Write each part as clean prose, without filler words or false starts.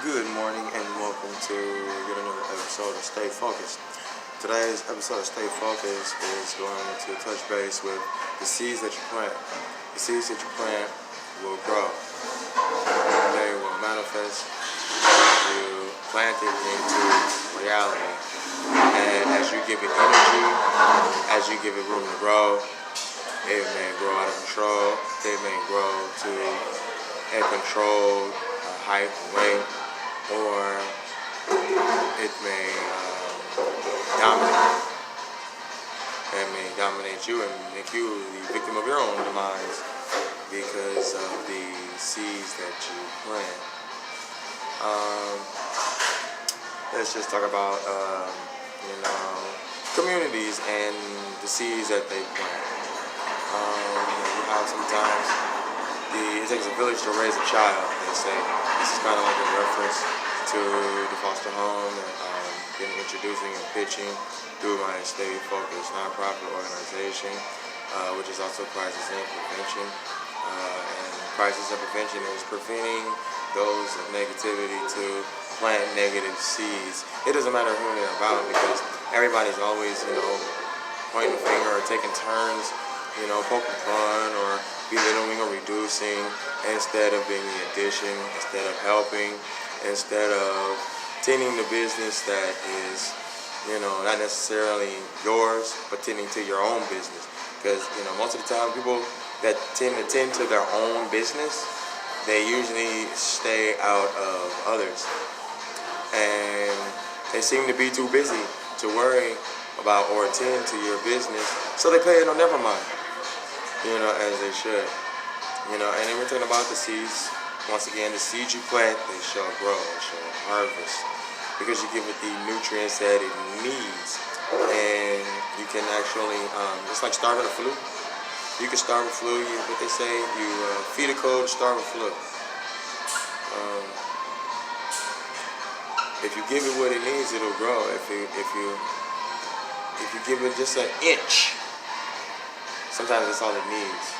Good morning and welcome to yet another episode of Stay Focused. Today's episode of Stay Focused is going to touch base with the seeds that you plant. The seeds that you plant will grow. They will manifest as you plant it into reality. And as you give it energy, as you give it room to grow, it may grow out of control. It may grow to a controlled height and weight, or it may dominate. It may dominate you and make you the victim of your own demise because of the seeds that you plant. Let's just talk about communities and the seeds that they plant. You have sometimes it takes a village to raise a child. They say this is kind of like a reference to the foster home that I've been introducing and pitching through my Stay Focused nonprofit organization, which is also Crisis and Prevention. And Crisis and Prevention is preventing those of negativity to plant negative seeds. It doesn't matter who they're about because everybody's always, pointing a finger or taking turns, poking fun or belittling or reducing instead of being the addition, instead of helping, instead of tending the business that is, not necessarily yours, but tending to your own business. Because, most of the time people that tend to tend to their own business, they usually stay out of others. And they seem to be too busy to worry about or attend to your business, so they play it on never mind, as they should. And then we're talking about the seeds. Once again, the seeds you plant, they shall grow, they shall harvest, because you give it the nutrients that it needs. And you can actually, it's like starving a flu. You can starve a flu. What they say, you feed a cold, starve a flu. If you give it what it needs, it'll grow. If you give it just an inch, sometimes that's all it needs.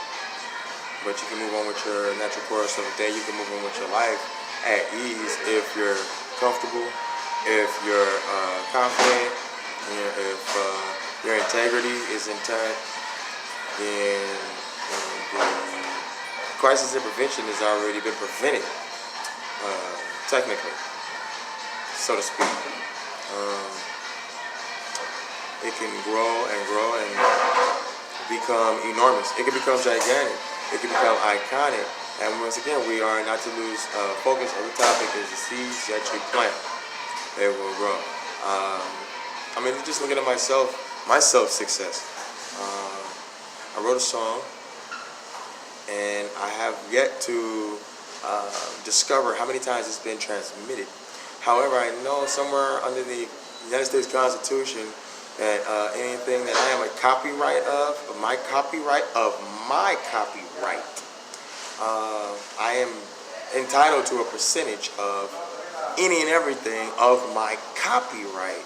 But you can move on with your natural course of the day. You can move on with your life at ease if you're comfortable, if you're confident, if your integrity is intact. Then the crisis and prevention has already been prevented, technically, so to speak. It can grow and become enormous. It can become gigantic. It can become iconic. And once again, we are not to lose focus on the topic is the seeds that you plant. They will grow. Just looking at my self-success. I wrote a song, and I have yet to discover how many times it's been transmitted. However, I know somewhere under the United States Constitution that anything that I am a copyright of my copyright, I am entitled to a percentage of any and everything of my copyright,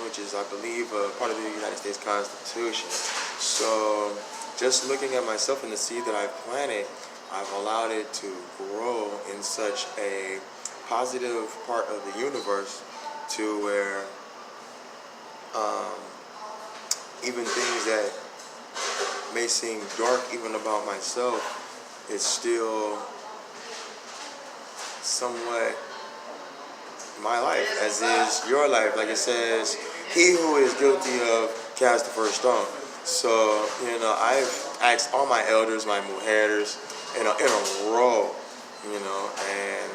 which is, I believe, part of the United States Constitution. So just looking at myself and the seed that I've planted, I've allowed it to grow in such a positive part of the universe to where even things that may seem dark even about myself, it's still somewhat my life, as is your life. Like it says, he who is guilty of cast the first stone. So, I've asked all my elders, my mujeres, in a row, and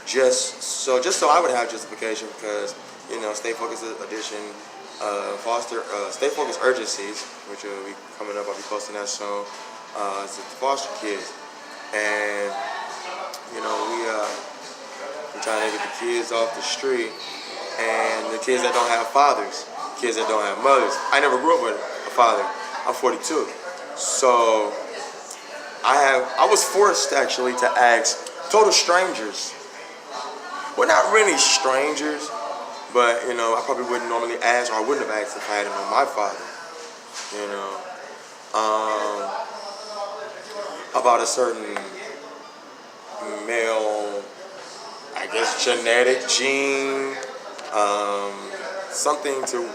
just so I would have justification, because, Stay Focused edition, Stay Focused Urgencies, which will be coming up. I'll be posting that soon. It's the foster kids, and we're trying to get the kids off the street, and the kids that don't have fathers, kids that don't have mothers. I never grew up with a father. I'm 42, so I was forced actually to ask total strangers. Well, not really strangers, but I probably wouldn't normally ask, or I wouldn't have asked if I hadn't known my father. About a certain male, I guess genetic, gene, um, something to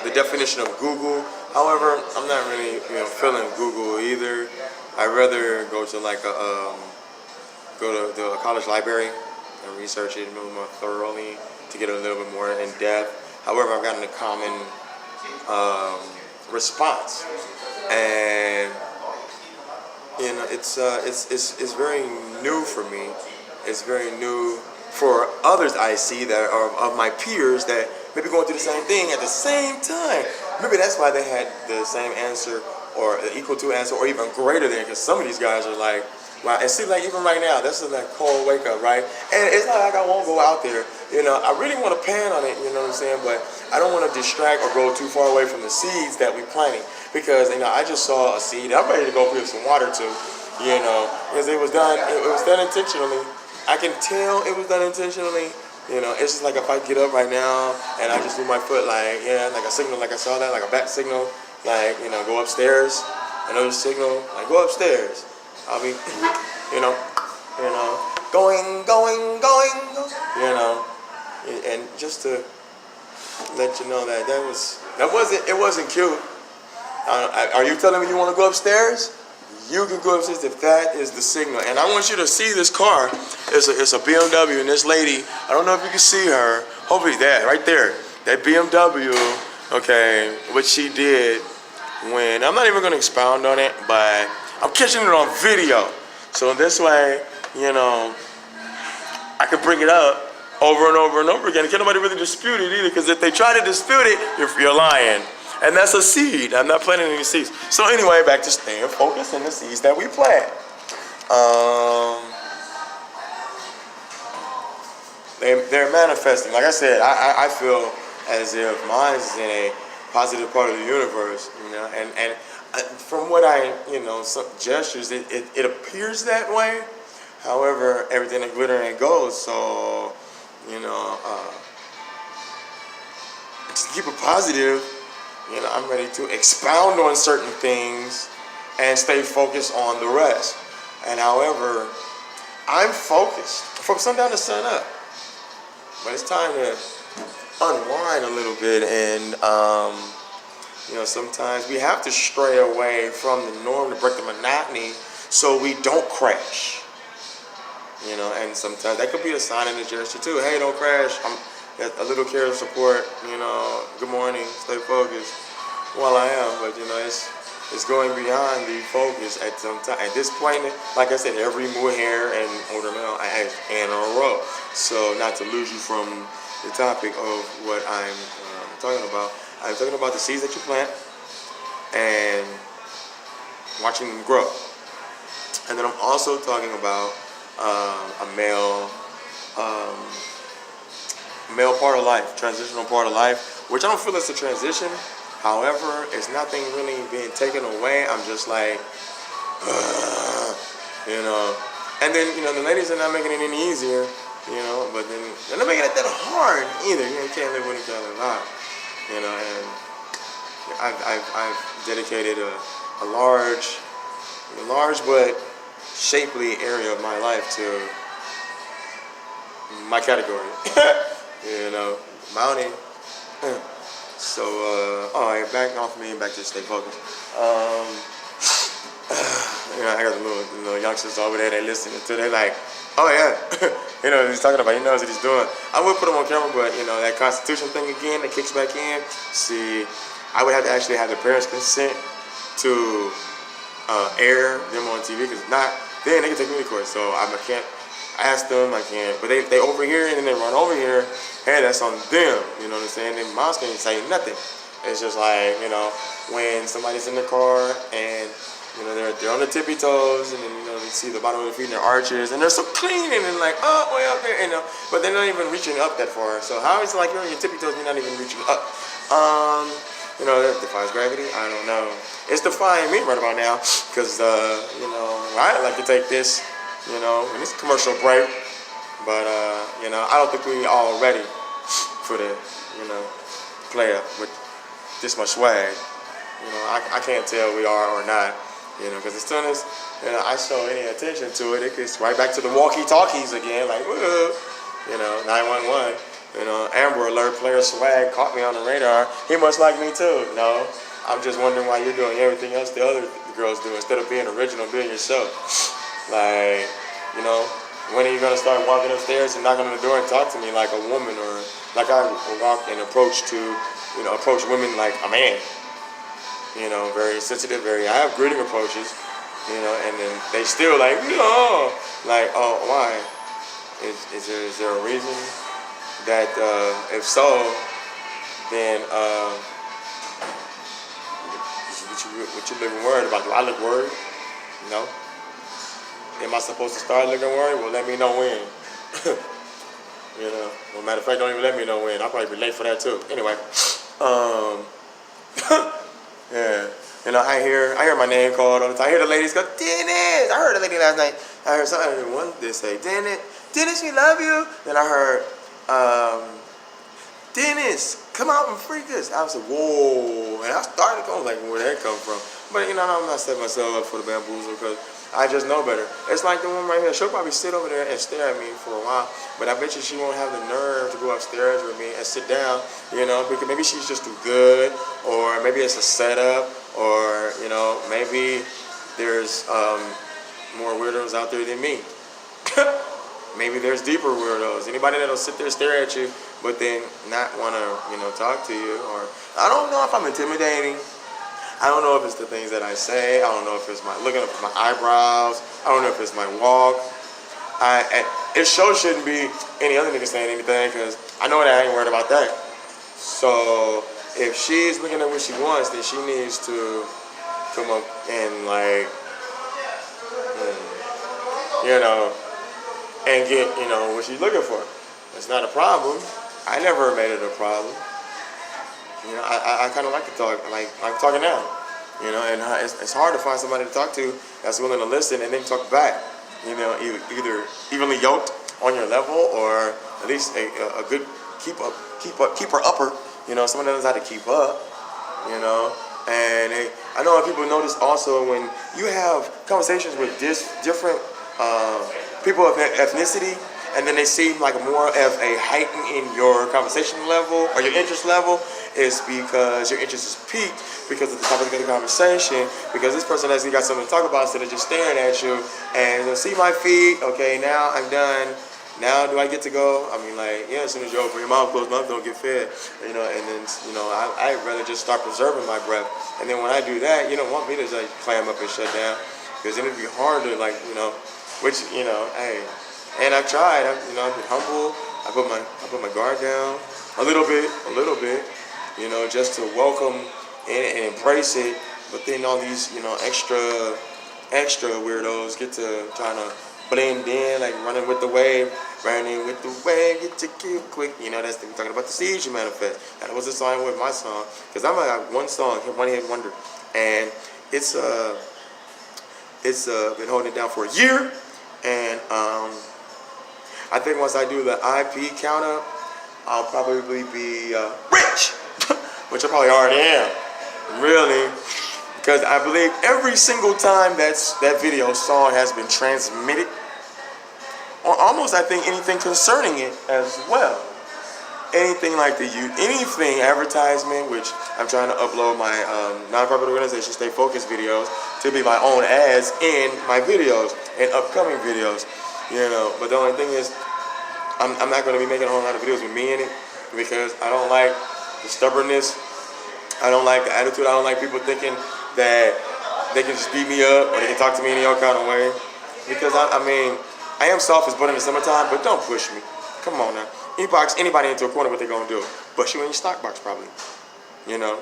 the definition of Google. However, I'm not really feeling Google either. I'd rather go to like go to a college library and research it a little more thoroughly to get a little bit more in depth. However, I've gotten a common response, and it's very new for me. It's very new for others I see that are of my peers that may be going through the same thing at the same time. Maybe that's why they had the same answer or equal to answer or even greater than, because some of these guys are like, wow. And see, like even right now, this is like cold wake up, right? And it's not like I won't go out there. I really want to pan on it, you know what I'm saying? But I don't want to distract or go too far away from the seeds that we're planting, because I just saw a seed. I'm ready to go put some water to, because it was done. It was done intentionally. I can tell it was done intentionally. It's just like if I get up right now and I just do my foot like a signal, like I saw that, like a back signal, like go upstairs. Another signal, like go upstairs. I'll be, going, and just to let you know that it wasn't cute. Are you telling me you want to go upstairs? You can go upstairs if that is the signal. And I want you to see this car. It's a BMW, and this lady, I don't know if you can see her. Hopefully that right there, that BMW. Okay, what she did when I'm not even going to expound on it, but I'm catching it on video. So this way, I could bring it up over and over and over again. Can't nobody really dispute it either, because if they try to dispute it, you're lying. And that's a seed. I'm not planting any seeds. So anyway, back to staying focused in the seeds that we plant. They're manifesting. Like I said, I feel as if mine is in a positive part of the universe, and from what some gestures, it appears that way. However, everything that glitter and gold, so, to keep it positive, I'm ready to expound on certain things and stay focused on the rest. And however, I'm focused from sundown to sun up. But it's time to unwind a little bit, and sometimes we have to stray away from the norm to break the monotony so we don't crash. And sometimes that could be a sign and a gesture too. Hey, don't crash. A little care of support. Good morning. Stay focused. Well, I am, but it's going beyond the focus at some time. At this point, like I said, every hair and older male and a row. So not to lose you from the topic of what I'm talking about. I'm talking about the seeds that you plant and watching them grow. And then I'm also talking about a male part of life, transitional part of life, which I don't feel it's a transition. However, it's nothing really being taken away. I'm just like, And then, the ladies are not making it any easier, but then they're not making it that hard either. You can't live with each other live, and I've dedicated a large but shapely area of my life to my category, mounting. So, back off me and back to stay focused. I got the little youngsters over there, they listening to, they're like, oh yeah, he's talking about, he knows what he's doing. I would put him on camera, but, that Constitution thing again, that kicks back in. See, I would have to actually have the parents' consent to air them on TV, because if not, then they can take me to court. So I can't ask them, I can't, but they over here and then they run over here, hey, that's on them, you know what I'm saying? Then moms can't say nothing. It's just like, when somebody's in the car and, they're on the tippy toes, and then, they see the bottom of their feet and their arches, and they're so clean, and then like, oh, way up there, but they're not even reaching up that far. So how is it like you're on your tippy toes and you're not even reaching up? That defies gravity? I don't know. It's defying me right about now, because, I like to take this, in this commercial break, but, I don't think we all ready for the, player with this much swag. I can't tell we are or not, because as soon as, I show any attention to it, it gets right back to the walkie-talkies again, like, whoa, You know, 911. You know, Amber Alert, player swag caught me on the radar. He must like me too. No, I'm just wondering why you're doing everything else the other girls do instead of being original, being yourself. Like, you know, when are you gonna start walking upstairs and knocking on the door and talk to me like a woman, or like I walk and approach women like a man? You know, very sensitive, I have greeting approaches, you know, and then they still like, no, like, oh, why? Is there a reason that, if so, then, what you living worried about? Do I look worried? No. Am I supposed to start looking worried? Well, let me know when. You know, well, matter of fact, don't even let me know when. I'll probably be late for that too. Anyway, yeah. You know, I hear my name called all the time. I hear the ladies go, Dennis. I heard a lady last night. I heard one they say, Dennis, we love you. Then I heard, Dennis, come out and freak us. I was like, whoa. And I started going like, where'd that come from? But, you know, I'm not setting myself up for the bamboozle because I just know better. It's like the one right here. She'll probably sit over there and stare at me for a while, but I bet you she won't have the nerve to go upstairs with me and sit down, you know, because maybe she's just too good, or maybe it's a setup, or, you know, maybe there's more weirdos out there than me. Maybe there's deeper weirdos. Anybody that'll sit there and stare at you, but then not want to, you know, talk to you. Or I don't know if I'm intimidating. I don't know if it's the things that I say. I don't know if it's looking up at my eyebrows. I don't know if it's my walk. It sure shouldn't be any other nigga saying anything, because I know that I ain't worried about that. So if she's looking at what she wants, then she needs to come up and like, you know, and get, you know, what she's looking for. It's not a problem. I never made it a problem. You know, I kind of like to talk, like I'm talking now. You know, and it's hard to find somebody to talk to that's willing to listen and then talk back. You know, either evenly yoked on your level, or at least a good keeper upper. You know, someone that knows how to keep up. You know, and I know people notice also when you have conversations with different people of ethnicity, and then they seem like more of a heighten in your conversation level or your interest level, is because your interest is piqued because of the topic of the conversation, because this person actually got something to talk about instead of just staring at you. And they'll see my feet, okay, now I'm done. Now do I get to go? I mean, like, yeah, as soon as you open your mouth, closed mouth don't get fed. You know, and then, you know, I'd rather just start preserving my breath. And then when I do that, you don't want me to like clam up and shut down, because then it'd be hard to, like, you know, which, you know, hey. And I've tried. I've been humble. I put my guard down a little bit, you know, just to welcome and embrace it. But then all these, you know, extra weirdos get to trying to blend in, like running with the wave, get to kill quick. You know, that's the, talking about the seeds you manifest. That was the song with my song, because I'm like one song, one hit wonder, and it's been holding it down for a year, and I think once I do the IP count up, I'll probably be rich, which I probably already am, really, because I believe every single time that video song has been transmitted, or almost I think anything concerning it as well, anything like anything advertisement, which I'm trying to upload my nonprofit organization Stay Focused videos to be my own ads in my videos and upcoming videos. You know, but the only thing is, I'm not going to be making a whole lot of videos with me in it, because I don't like the stubbornness. I don't like the attitude. I don't like people thinking that they can just beat me up or they can talk to me any other kind of way. Because, I mean, I am soft as butter in the summertime, but don't push me. Come on now. You box anybody into a corner, what they going to do? Push you in your stock box, probably. You know?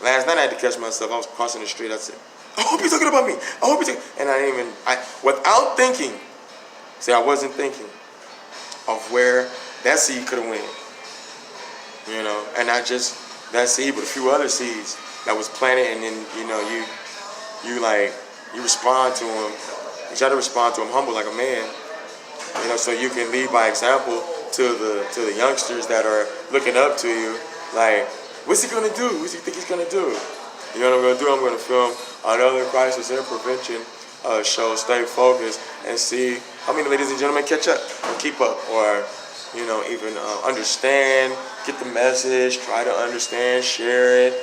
Last night I had to catch myself. I was crossing the street. I said, I hope he's talking about me. I hope he's talking. And I didn't even, without thinking, see, I wasn't thinking of where that seed could have went. You know, and not just that seed, but a few other seeds that was planted, and then, you know, you respond to them. You try to respond to them humble like a man. You know, so you can lead by example to the youngsters that are looking up to you. Like, what's he gonna do? What do you think he's gonna do? You know what I'm gonna do? I'm gonna film another crisis intervention show, Stay Focused, and see how many ladies and gentlemen catch up and keep up, or even understand, get the message, try to understand, share it,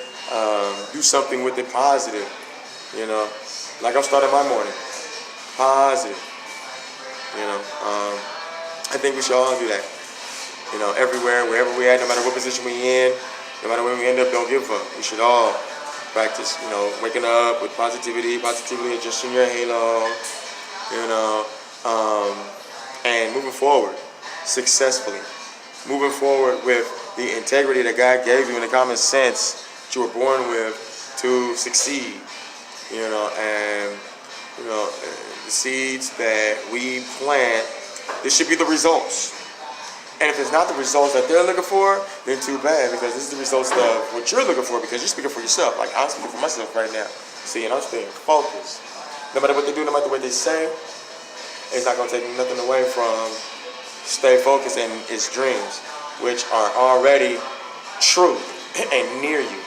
do something with it positive. Like I'm starting my morning, positive. I think we should all do that. Everywhere, wherever we at, no matter what position we in, no matter when we end up, don't give up. We should all practice, waking up with positivity adjusting your halo, you know, um, and moving forward successfully. Moving forward with the integrity that God gave you and the common sense that you were born with to succeed, and, the seeds that we plant, this should be the results. And if it's not the results that they're looking for, then too bad, because this is the results of what you're looking for, because you're speaking for yourself. Like I'm speaking for myself right now. See, and I'm staying focused. No matter what they do, no matter what they say, it's not going to take nothing away from stay focused in its dreams, which are already true and near you.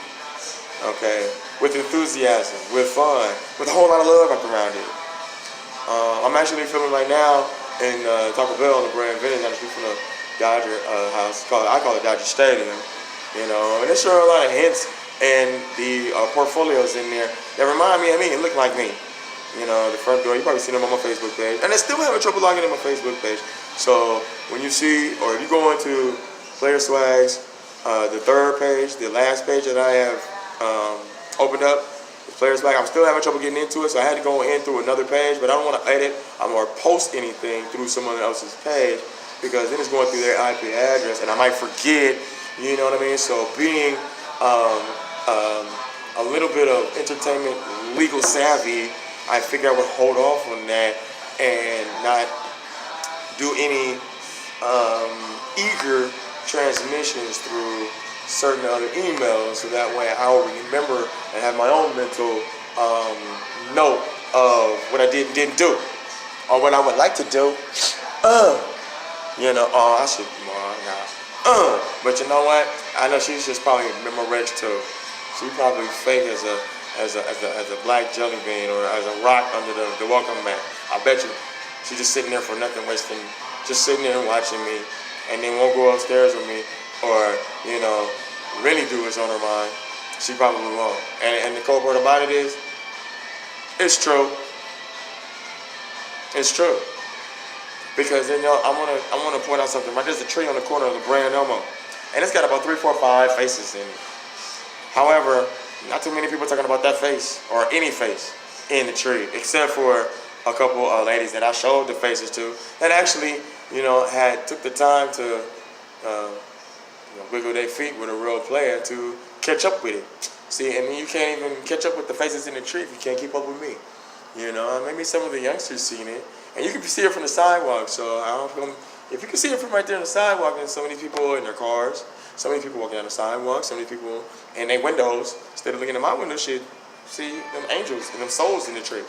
Okay? With enthusiasm, with fun, with a whole lot of love wrapped around it. I'm actually filming right now in Taco Bell on the Brand Vintage, down the street from the Dodger house. I call it Dodger Stadium, and there's sure a lot of hints and the portfolios in there that remind me of me and look like me. The front door, you probably seen them on my Facebook page, and I still having trouble logging in my Facebook page. So when you see, or if you go into Player Swags, the third page, the last page that I have opened up, the Player Swag, I'm still having trouble getting into it, so I had to go in through another page, but I don't want to edit or post anything through someone else's page, because then it's going through their IP address, and I might forget, you know what I mean? So being a little bit of entertainment legal savvy, I figured I would hold off on that and not do any eager transmissions through certain other emails, so that way I will remember and have my own mental note of what I did and didn't do, or what I would like to do. I should, but you know what? I know she's just probably memorex too. She probably fake as a black jelly bean or as a rock under the welcome mat. I bet you she's just sitting there for nothing, just sitting there and watching me, and then won't go upstairs with me, or really do what's on her mind. She probably won't. And the cold part about it is, it's true. It's true. Because then I want to point out something. Right, there's a tree on the corner of the Brand Elmo, and it's got about 3, 4, 5 faces in it. However, not too many people are talking about that face or any face in the tree, except for a couple ladies that I showed the faces to, that actually took the time to wiggle their feet with a real player to catch up with it. See, and you can't even catch up with the faces in the tree if you can't keep up with me. Maybe some of the youngsters seen it. And you can see it from the sidewalk, so if you can see it from right there on the sidewalk, and so many people in their cars, so many people walking down the sidewalk, so many people in their windows, instead of looking at my window, should see them angels and them souls in the tree.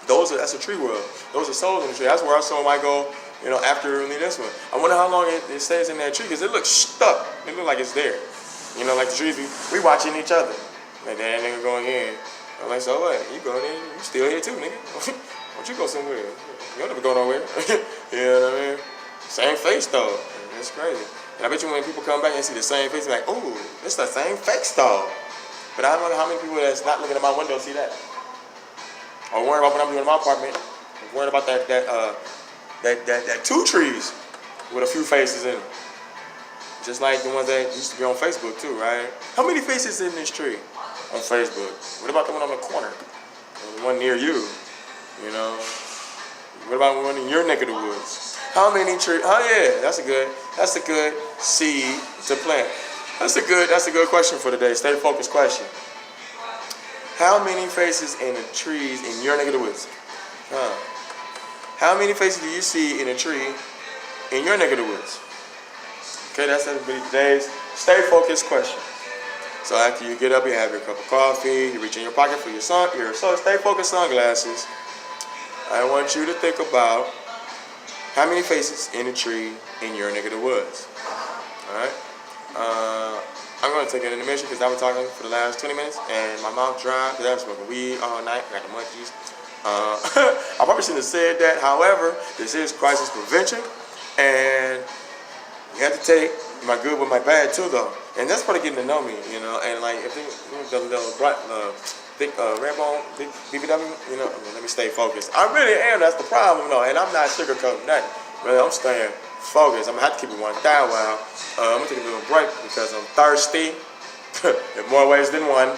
That's a tree world. Those are souls in the tree. That's where I saw might go, after really this one. I wonder how long it stays in that tree, because it looks stuck. It looks like it's there. Like the trees, we watching each other. Like that nigga going in. I'm like, so what? You going in, you still here too, nigga. Why don't you go somewhere? You'll never go nowhere. You know what I mean? Same face though. That's crazy. And I bet you when people come back and see the same face, they're like, ooh, it's the same face though. But I don't know how many people that's not looking at my window see that. Or worrying about what I'm doing in my apartment. Or worrying about that 2 trees with a few faces in them. Just like the ones that used to be on Facebook too, right? How many faces in this tree on Facebook? What about the one on the corner? Or the one near you? What about one in your neck of the woods? How many trees? Oh yeah, that's a good seed to plant. That's a good question for today. Stay focused question. How many faces in the trees in your neck of the woods? How many faces do you see in a tree in your neck of the woods? Okay, that's everybody today's stay focused question. So after you get up, you have your cup of coffee, you reach in your pocket for your stay focused sunglasses. I want you to think about how many faces in a tree in your neck of the woods. Alright? I'm going to take an intermission because I've been talking for the last 20 minutes and my mouth dry because I've been smoking weed all night. I got the munchies. I probably shouldn't have said that. However, this is crisis prevention, and You have to take my good with my bad too, though, and that's part of getting to know me, you know. And like if the little bright, big red bone, big BBW, you know, I mean, let me stay focused. I really am. That's the problem, though, and I'm not sugarcoating nothing. Really, I'm staying focused. I'm gonna have to keep it 1,000. I'm gonna take a little break because I'm thirsty in more ways than one.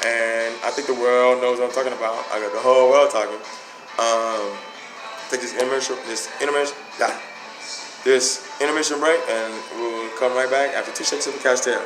And I think the world knows what I'm talking about. I got the whole world talking. Take this intermission break, and we'll come right back after 2 shakes of the couch tail.